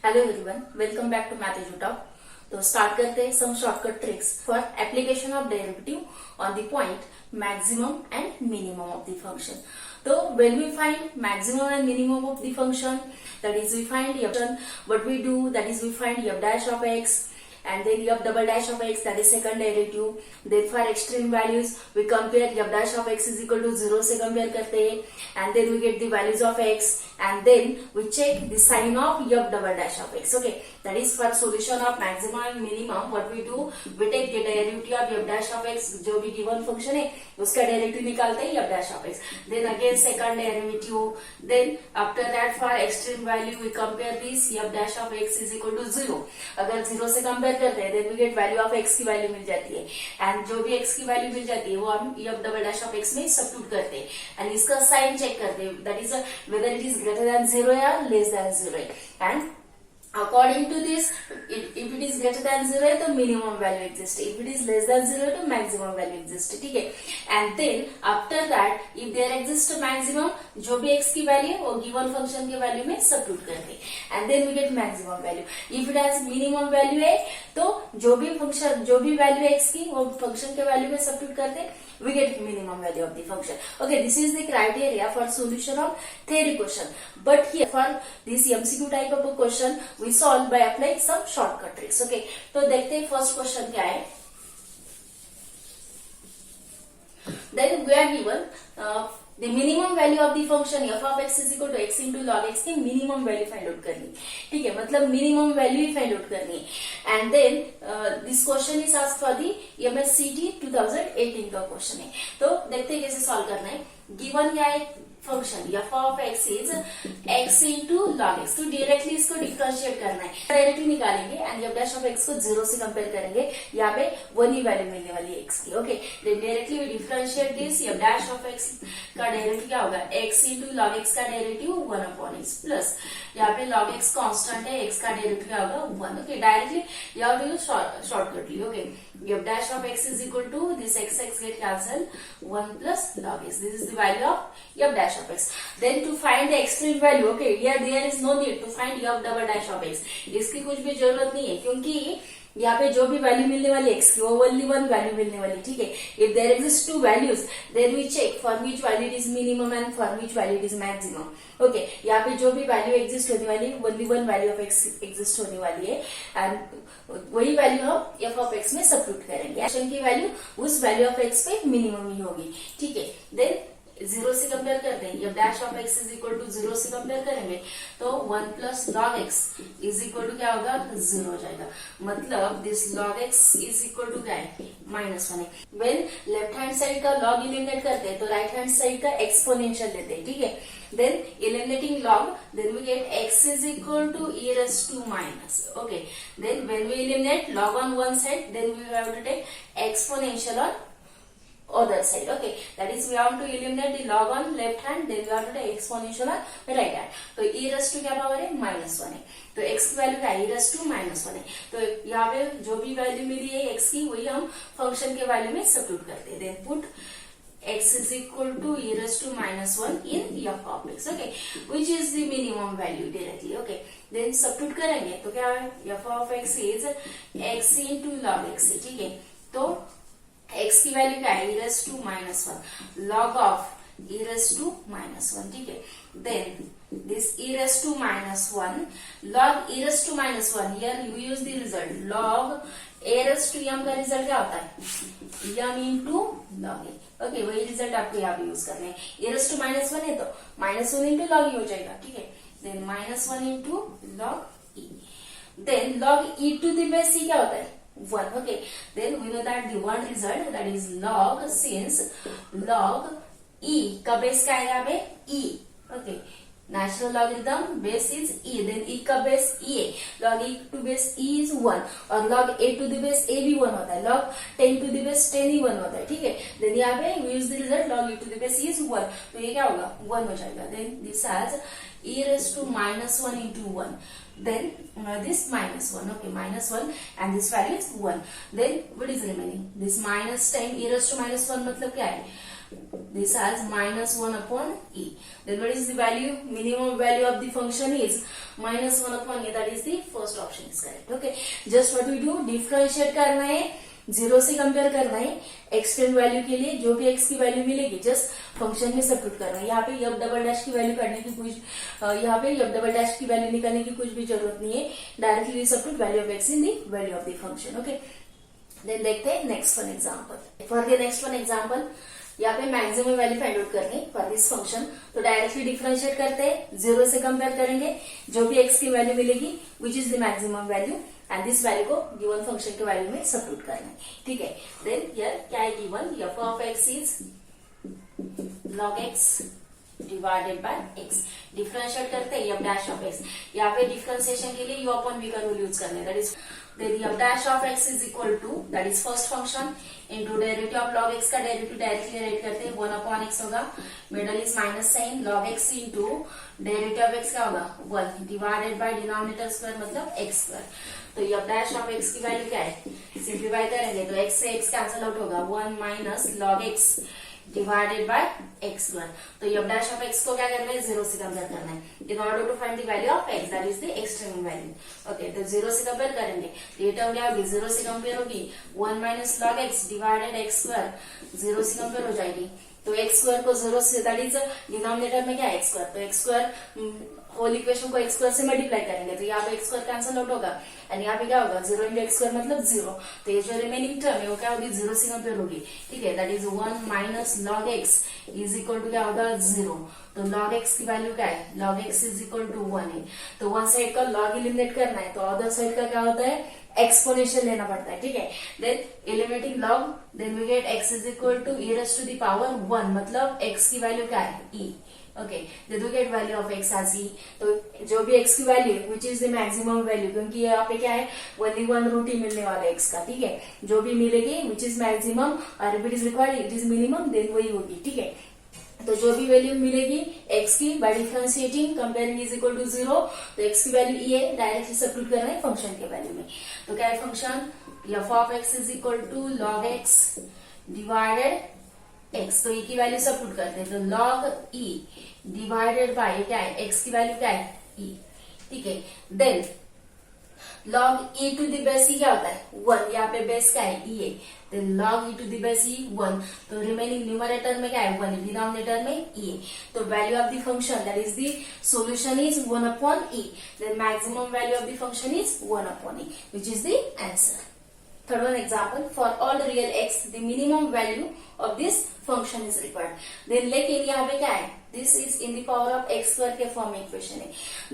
Hello everyone, welcome back to math Edutalk. तो start करते हैं some shortcut tricks for application of derivative on the point maximum and minimum of the function. तो when we find maximum and minimum of the function, that is we find what we do, that is we find f dash of x and then f double dash of x, that is second derivative. Then for extreme values we compare f dash of x is equal to 0 से compare करते हैं and then we get the values of x and then we check the sign of f double dash of x. Okay, that is for solution of maximum and minimum. What we do, we take the derivative of f dash of x, जो भी given function है उसका derivative निकालते हैं f dash of x. Then again second derivative. Then after that for extreme value we compare this f dash of x is equal to 0. अगर 0 से compare करते हैं then we get value of x की value मिल जाती है and जो भी x की वैल्यू मिल जाती है वो हम f double dash of x में सब्स्टिट्यूट करते हैं एंड इसका साइन चेक करते हैं, that is whether it is greater than 0 या less than 0 and according to this, if it is greater than 0 है तो minimum value exists, if it is less than 0 है तो maximum value exists. ठीक है, and then after that if there exists maximum, जो भी x की value है वो given function के वैल्यू में सब्स्टिट्यूट करते हैं and then we get maximum value. if it has minimum value है तो जो भी फंक्शन जो भी वैल्यू x की वो फंक्शन के वैल्यू में सब्स्टिट्यूट करते हैं, we get minimum value of the function. Okay, this is the criteria for solution of theory question. But here for this MCQ type of a question we solve by applying some shortcut tricks. Okay, तो देखते हैं first question क्या है. Then we are given the minimum value of the function f of x is equal to x into log x की minimum value find out करनी. ठीक है, मतलब मिनिमम वैल्यू ही फाइंड आउट करनी है and then this question is asked for the MSCT 2018 का question है. तो देखते हैं कैसे सॉल्व करना है. गिवन क्या है function f of x is x into log x, तो डायरेक्टली इसको डिफरेंशिएट करना है. डायरेक्टली निकालेंगे and f dash of x को 0 से कंपेयर करेंगे, यहाँ पे 1 ही वैल्यू मिलने वाली है x की. Okay, then directly we differentiate this f dash of x का डेरिवेटिव क्या होगा, x into log x का डेरिवेटिव 1 upon x प्लस यहाँ पे log x कांस्टेंट है, x का डेरिवेटिव क्या होगा 1. ओके, डायरेक्टली यहाँ पे shortcutly. Okay, f dash of x is equal to this x get cancelled 1 plus log x. This is the value of f dash of x. Then to find the extreme value, okay, here there is no need to find f double dash of x. इसकी कुछ भी जरूरत नहीं है क्योंकि यहाँ पे जो भी वैल्यू मिलने वाली x की वो ओनली वन वैल्यू मिलने वाली. ठीक है, if there exist two values then we check for which value it is minimum and for which value it is maximum. Okay, यहाँ पे जो भी वैल्यू एग्जिस्ट होने वाली है only one value of x exist होने वाली है एंड वही वैल्यू हम f ऑफ x में सब्स्टिट्यूट करेंगे. एक्शन की वैल्यू उस वैल्यू ऑफ x पे मिनिमम ही होगी. ठीक है, देन 0 से कंपेयर करते हैं, f dash of x is equal to 0 से कंपेयर करेंगे तो 1 plus log x is equal to क्या होगा 0 हो जाएगा. मतलब this log x is equal to क्या है -1 है. When लेफ्ट हैंड साइड का log एलिमिनेट करते हैं तो राइट हैंड साइड का एक्सपोनेंशियल लेते हैं. ठीक है, then eliminating log, then we get x is equal to e raised to minus. Okay, then when we eliminate log on one side, then we have to take exponential on other side. Okay, that is we have to eliminate the log on left hand, then we have to take exponential on right hand. तो e raised to क्या power है -1 है, तो x की value क्या है e raised to -1 है. तो यहाँ पे जो भी वैल्यू मिली है x की वही हम फंक्शन के वैल्यू में सब्स्टिट्यूट करते हैं. Then put x is equal to e raised to -1 in f of x. Okay, which is the minimum value directly. Okay, then substitute करेंगे तो क्या है f of x is x into log x. ठीक है, तो x की value क्या है e raised to -1 log of e raised to -1. ठीक है, then this e raised to -1 log e raised to -1, here you use the result log a raised to m का result क्या होता है m into log a. Okay, वही result आपको यहाँ पे यूज करना है. e raised to -1 है तो -1 into log e हो जाएगा. ठीक है, then -1 into log e. then log e to the base c क्या होता है 1. Okay, then we know that the one result, that is log, since log e का बेस क्या है यहाँ पे e. Okay, natural logarithm base is e, then e का base e है, log e to base e is 1 और log a to the base a भी 1 होता है, log 10 to the base 10 ही 1 होता है. ठीक है, then यहाँ पे we use the result log e to the base e is 1, तो ये क्या होगा 1 हो जाएगा. then this has e raised to -1 into 1. Then this -1, okay, -1 and this value is 1. Then what is remaining? This minus time e raised to -1 मतलब क्या है this as -1 upon e. Then what is the value? Minimum value of the function is -1 upon e. That is the first option is correct. Okay. Just what we do, differentiate करना है, zero से compare करना है, extend value के लिए जो भी x की वैल्यू मिलेगी जस्ट फंक्शन में सब्स्टिट्यूट करना है. यहाँ पे एफ डबल डैश की वैल्यू काटने की यहाँ पे एफ डबल डैश की वैल्यू निकालने की कुछ भी जरूरत नहीं है. Directly substitute value of X in the value of the function. Okay. Then देखते हैं next one example. For the next one example, यहाँ पे मैक्सिमम वैल्यू फाइंड आउट करनी फॉर दिस फंक्शन. तो डायरेक्टली डिफरेंशिएट करते हैं, जीरो से compare करेंगे, जो भी एक्स की वैल्यू मिलेगी which is the maximum value and this value को गिवन फंक्शन के वैल्यू में सब्स्टिट्यूट करना है. ठीक है. देन हियर क्या है given? F of X is log x divided by x. Differentiate करते हैं एफ डैश ऑफ एक्स. यहाँ पे डिफरेंशिएशन के लिए यू अपॉन वी का रूल यूज करना है. That is then f dash of x is equal to, that is first function, into derivative of log x का डेरिवेटिव डायरेक्टली राइट करते हैं, 1 upon x होगा, middle is minus sign, log x into derivative of x क्या होगा 1 divided by denominator square मतलब x square. तो f dash of x की value क्या है? सिंप्लीफाई करेंगे तो x से x कैंसिल आउट होगा, 1 minus log x divided by x square. तो f dash of x को क्या करना है? जीरो से कंपेयर करना है in order to find the value of x, that is the extreme value. Okay. तो जीरो से कंपेयर करेंगे, ये टर्म क्या होगी? जीरो से कंपेयर होगी 1 minus log x divided x square, zero से कंपेयर हो जाएगी. तो x स्क्वायर को जीरो से, दैट इज डिनोमिनेटर में क्या है? x square. तो x स्क्वायर होल इक्वेशन को x स्क्वायर से मल्टीप्लाई करेंगे तो यहाँ पे x स्क्वायर कैंसिल आउट होगा एंड यहाँ पे क्या होगा? जीरो इंटू एक्स स्क्वायर मतलब जीरो. तो ये जो रिमेनिंग टर्म है वो क्या होगी? जीरो से कंपेयर होगी. ठीक है. That is 1 minus log x is equal to क्या होगा? जीरो. तो log x की वैल्यू क्या है? log x is equal to 1 है. तो वन साइड का log एलिमिनेट करना है तो अदर साइड का क्या होता है? एक्सपोनेंशियल लेना पड़ता है. ठीक है. Then eliminating log, then we get x is equal to e raise to the power 1 मतलब x की वैल्यू क्या है? e. Okay. Then we get value of x as e. तो जो भी x की वैल्यू which is the maximum value, क्योंकि यहाँ पे क्या है? ओनली वन रूट ही मिलने वाला है x का. ठीक है. जो भी मिलेगी विच इज मैक्सिमम और if it is required it is minimum then वही होगी. ठीक है. तो जो भी वैल्यू मिलेगी x की by differentiating comparing is equal to zero, तो x की वैल्यू e है, डायरेक्टली सब्स्टिट्यूट करना है फंक्शन के वैल्यू में. तो क्या है function? f of x is equal to log x divided x. तो e की वैल्यू सब्स्टिट्यूट करते हैं तो log e डिवाइडेड बाय क्या है? x की वैल्यू क्या है? e. ठीक है. Then log e to the base e क्या होता है? 1. यहाँ पे बेस क्या है? e है. Then log e to the base e 1. तो रिमेनिंग न्यूमरेटर में क्या है? 1. डिनोमिनेटर में e है. तो value of the function that is the solution is 1 upon e. Then maximum value of the function is 1 upon e which is the answer. Third one example, for all real x, the minimum value of this function is required. Then लेकिन यहाँ पे क्या है? This is in the power of x square के form में equation है.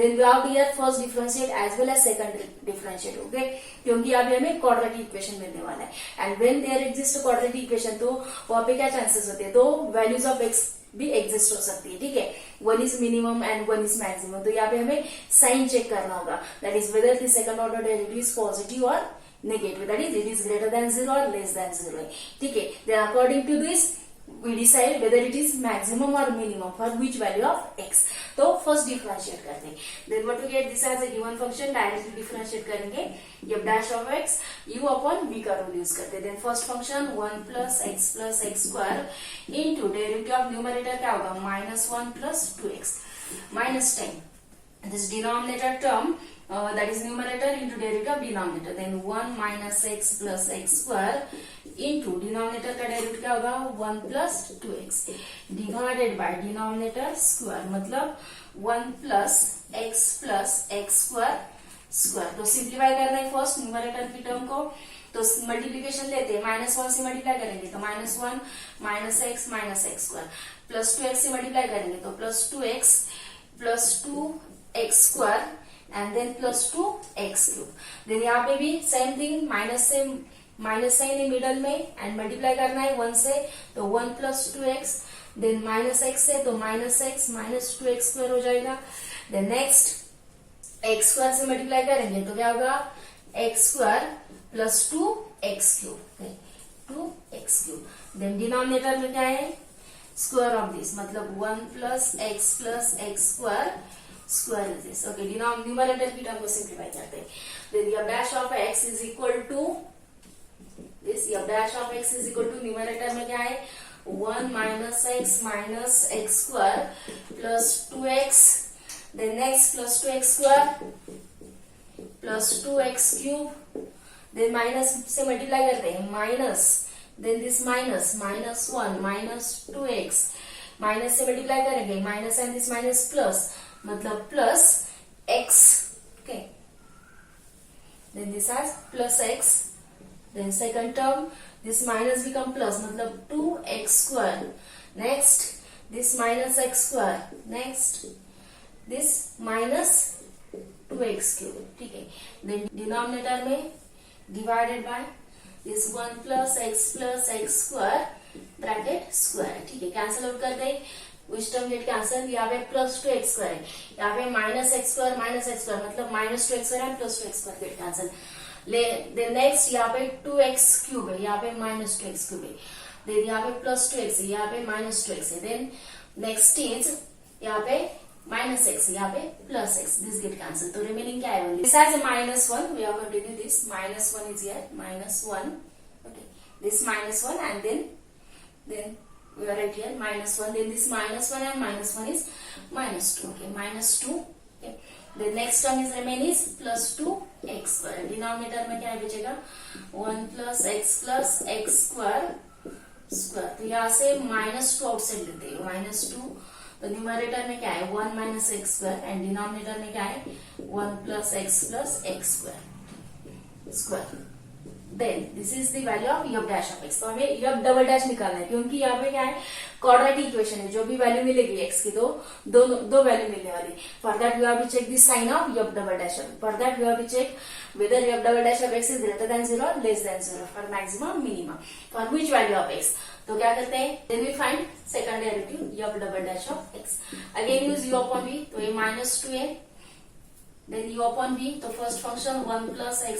Then we have here first differentiate as well as second differentiate. Okay? क्योंकि अभी हमें quadratic equation मिलने वाला है. And when there exists a quadratic equation, तो वहाँ पे क्या चांसेस होते हैं? तो values of x भी एग्जिस्ट हो सकती है. ठीक है. 1 is minimum and 1 is maximum. तो यहाँ पे हमें साइन चेक करना होगा, that is whether the second order derivative is positive और negative, that is it is greater than zero और लेस देन जीरो. ठीक है. Then according to this we decide whether it is maximum or minimum for which value of x. तो first differentiate करते हैं. Then what we get? This as a given function, directly differentiate करेंगे. f dash of x u upon v का rule use करते हैं. Then first function 1 plus x square into derivative of numerator क्या होगा? -1 plus 2x minus 10. This denominator term that is numerator into derivative of denominator. Then 1 minus x plus x square into denominator का derivative क्या होगा? 1 plus 2x divided by denominator square मतलब 1 plus x square square. तो simplify करना है first numerator की term को. तो मल्टीप्लीकेशन लेते हैं, -1 से मल्टीप्लाई करेंगे तो -1 minus x square plus 2x से मल्टीप्लाई करेंगे तो plus 2x square and then plus 2x cube. Then यहाँ पे भी सेम थिंग, माइनस साइन है मिडल में एंड मल्टीप्लाई करना है 1 से तो 1 plus 2x. देन -x से तो -x माइनस 2x स्क्वायर हो जाएगा. देन नेक्स्ट x स्क्वायर से मल्टीप्लाई करेंगे तो क्या होगा? x square plus 2x cube, 2x cube. Than denominator में क्या है? स्क्वायर ऑफ दिस मतलब 1 plus x square is this. Okay. Numerator की टर्म को सिंप्लीफाई करते हैं. देन f dash of x is equal to this. f dash of x is equal to numerator में क्या है? 1 minus x square plus 2x, then next plus 2x square plus 2x cube, then minus से multiply करते हैं, minus, then this minus 1 minus 2x, minus से multiply करेंगे, minus and this minus plus, मतलब plus x, okay, then this has plus x, then second term this minus become plus, मतलब 2x square, next this minus x square, next this minus 2x cube, ठीक है, then denominator में divided by this 1 plus x square bracket square, ठीक है, cancel out कर गई, which term get cancel, यहाँ पे प्लस 2x स्क्वायर है, यहाँ पे माइनस एक्स स्क्वायर मतलब minus 2x square and plus 2x square get cancel, ले नेक्स्ट यहाँ पे 2x क्यूब है, यहाँ पे माइनस 2x क्यूब है, देन यहाँ पे प्लस 2x है, यहाँ पे माइनस 2x है, देन नेक्स्ट इज यहाँ पे माइनस x, यहाँ पे plus x, this get cancel, तो रिमेनिंग क्या है, this has a -1, we have continued this, -1 is here, -1, okay, this -1 and then we are right here -1, then this -1 and -1 is -2, okay, -2, okay, the next term is remain is plus 2x square, denominator में क्या बचेगा, 1 plus x square, तो यहाँ से -2 outside लेते हैं, -2, तो numerator में क्या है 1 minus x square and denominator में क्या है 1 plus x square, then this is the value of f dash of x, तो हमें f डबल डैश निकालना है, क्योंकि यहाँ पे क्या है क्वाड्रेटिक इक्वेशन है, जो भी वैल्यू मिलेगी x की दो वैल्यू मिलने वाली, for that you have to check the sign of f double dash of, for that you have to check whether f double dash of x is greater than 0 or less than 0 for maximum minimum, for which value of x, तो क्या करते हैं, then we find second derivative f double dash of x, again use u upon v, तो ये -2a, then u upon v, तो first function 1 plus x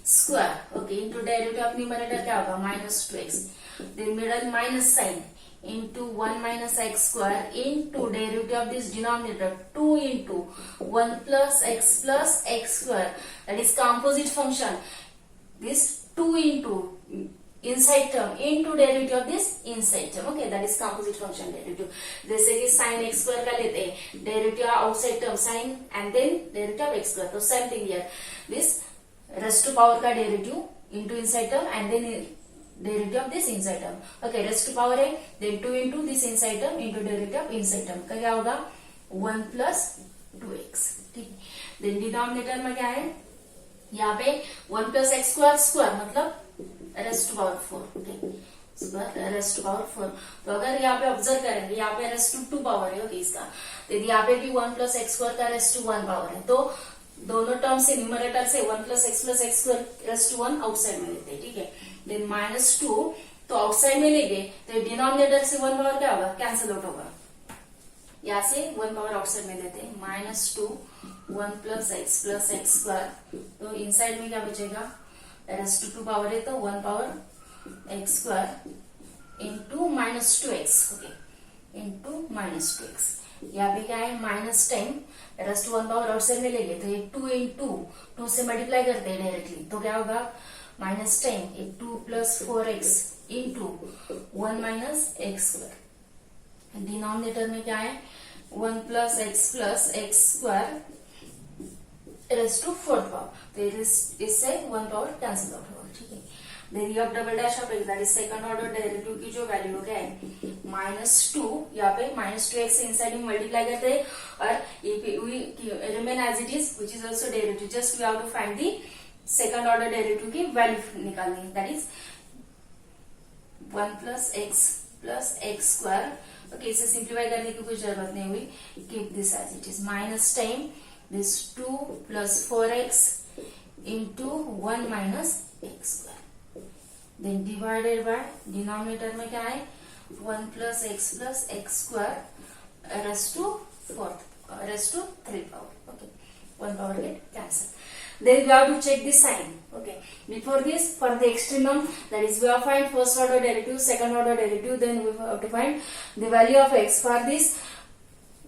square, okay, into derivative of numerator क्या होगा -2x, then middle minus sign into 1 minus x square into derivative of this denominator 2 into 1 plus x square, that is composite function, this 2 into inside term into derivative of this inside term, okay, that is composite function derivative, जैसे कि sin x square का लेते हैं derivative outside term sin and then derivative of x square, तो same thing here, this raised to power का derivative into inside term and then derivative of this inside term, okay, raised to power है, then 2 into this inside term into derivative of inside term का क्या होगा 1 plus 2x, ठीक है, then denominator में क्या है, यहाँ पे 1 plus x square मतलब raised to power 4, okay, square raised to power 4, तो अगर यहाँ पे ऑब्जर्व करेंगे यहाँ पे raised to 2 पावर है, ओके, इसका, तो यहाँ पे भी 1 plus x square का raised to 1 पावर है, तो दोनों टर्म से न्यूमरेटर से 1 plus x square raised to 1 outside में लेते हैं, ठीक है, देन -2, तो आउटसाइड में लेंगे तो डिनोमिनेटर से 1 पावर क्या होगा, कैंसिल आउट होगा, यहाँ से 1 पावर आउटसाइड में लेते हैं, -2 1 plus x square, तो इनसाइड में क्या बचेगा, रेस्ट टू 2 पावर है तो 1 power x square into -2x, okay, into -2x, यहाँ पे क्या है -10, रेस्ट 1 पावर आउटसाइड में लेंगे तो ये 2 into 2 से मल्टीप्लाई करते हैं डायरेक्टली, तो क्या होगा -10, 2 plus 4x into 1 minus x square, denominator में क्या है 1 plus x square raised to 4th power, तो इससे 1 पावर कैंसिल आउट होगा, ठीक है, then f double dash of x, that is second order derivative की जो वैल्यू हो गया है -2, यहाँ पे -2x से इनसाइड में मल्टीप्लाई करते हैं और remain as it is which is also derivative, just we have to find the second order derivative की वैल्यू निकालनी है, that is 1 plus x square, okay, इसे सिंप्लीफाई करने की कोई जरूरत नहीं हुई, keep this as it is, -10 this 2 plus 4x into 1 minus x square, then divided by denominator में क्या है 1 plus x square raised to 3 power, okay, 1 power get cancelled. Then we have to check the sign, okay, before this for the extremum, that is we have to find first order derivative, second order derivative, then we have to find the value of x, for this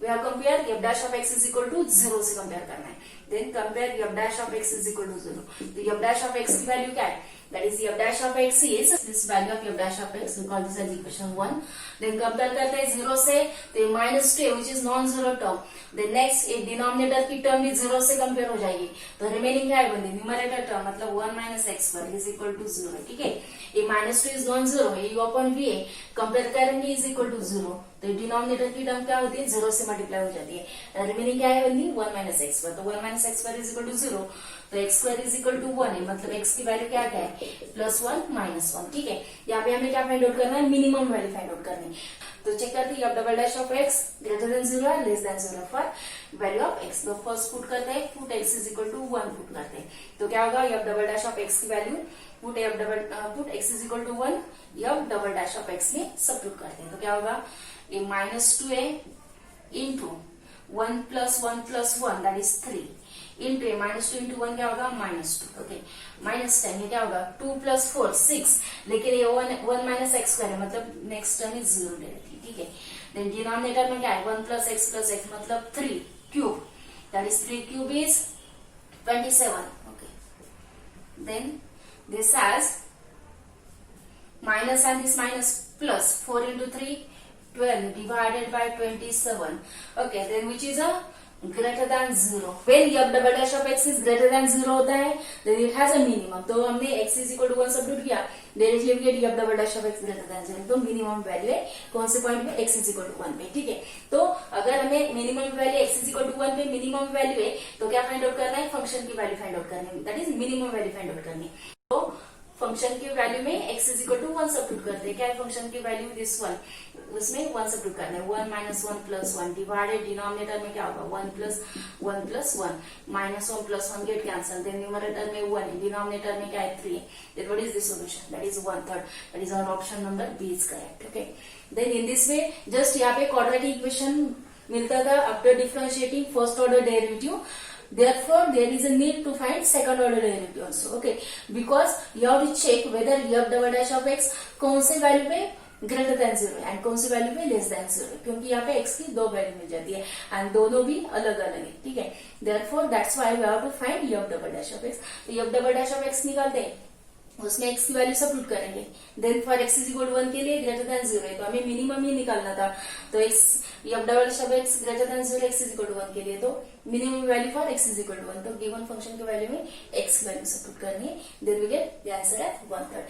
we have compare f dash of x is equal to 0 से compare करना है, then compare F dash of X is equal to 0. तो F dash of x की value क्या है? That is f dash of x is this value of f dash of x. We call this as equation 1. Then compare करते हैं 0 से, तो minus 2 which is non zero term. Then next एक denominator की term भी 0 से compare हो जाएगी, तो रिमेनिंग क्या है बंदे? न्यूमरेटर टर्म मतलब 1 minus x square is equal to 0. ठीक है, ये माइनस 2 इज नॉन जीरो, ये ओपन भी है, कंपेयर करेंगे इज इक्वल टू 0. तो डिनोमिनेटर की टर्म क्या होती है? 0 से मल्टीप्लाई हो जाती है. रिमेनिंग क्या है बंदी? 1 माइनस एक्स स्क्वायर. तो 1 minus x square is equal to 0. तो x square is equal to 1 है, मतलब एक्स की वैल्यू क्या है? Plus 1 minus 1. ठीक है, यहाँ पे हमें क्या फाइंड आउट करना है? मिनिमम वैल्यू फाइंड आउट करनी है. तो चेक करते हैं f double dash of x greater than 0 है, less than 0 for value of x. तो फर्स्ट पुट करते हैं, put x is equal to 1 put करते हैं. तो क्या होगा? F double dash of x की value put x is equal to 1 f double dash of x में सबट्यूट करते हैं. तो क्या होगा? ये माइनस 2 है into 1 plus 1 that is 3 into A minus 2 into 1 क्या होगा? माइनस 2. ओके, माइनस 10 ये क्या होगा? 2 प्लस 4 6, लेकिन ये 1 माइनस एक्स स्क्वायर है, मतलब नेक्स्ट टर्म इज 0 डायरेक्टली. ठीक है, देन डिनोमिनेटर में क्या है? 1 प्लस एक्स मतलब 3 cube, that is 3 cube is 27. Okay, then this has minus and this minus plus 4 into 3 12 divided by 27. Okay, then which is a greater than 0. When f double dash of x is greater than 0 होता है, then it has a minimum. तो हमने x is equal to 1 substitute किया, directly we get f double dash of x greater than 0. तो minimum value है कौन से point पे? x is equal to 1 पे. ठीक है, तो अगर हमें minimum value x is equal to 1 पे मिनिमम वैल्यू है, तो क्या फाइंड आउट करना है? फंक्शन की वैल्यू फाइंड आउट करनी है, that is minimum value find out करनी है. तो फंक्शन की वैल्यू में x is equal to 1 substitute करते हैं. क्या है फंक्शन की वैल्यू? दिस 1, उसमें 1 सबट्यूट करना है. 1 माइनस 1 प्लस 1 डिवाइडेड डिनोमिनेटर में क्या होगा? 1 plus 1 minus 1 plus 1 get cancel. Then numerator में 1 डिनोमिनेटर में क्या है? 3. Then what is the solution? That is 1/3. That is our option number B is correct. Okay, then in this way just यहाँ पे quadratic equation मिलता था after differentiating first order derivative. Therefore, there is a need to find second order derivative also. Okay, because you have to check whether f double dash of x कौन से value पे greater than 0 and कौन सी value पे less than 0, क्योंकि यहाँ पे x की दो वैल्यू मिल जाती है एंड दोनों भी अलग अलग है. ठीक है, therefore that's why we have to find f double dash of x. तो f double dash of x निकालते हैं, उसमें x की वैल्यू सबट्यूट करेंगे. Then for x is equal to 1 के लिए ग्रेटर देन 0 है, तो हमें मिनिमम ही निकालना था. तो x f double dash of x greater than 0 x is equal to 1 के लिए, तो minimum value for x is equal to 1. तो गिवन फंक्शन की वैल्यू में x की वैल्यू सबट्यूट करनी है. Then we get the answer at 1/3.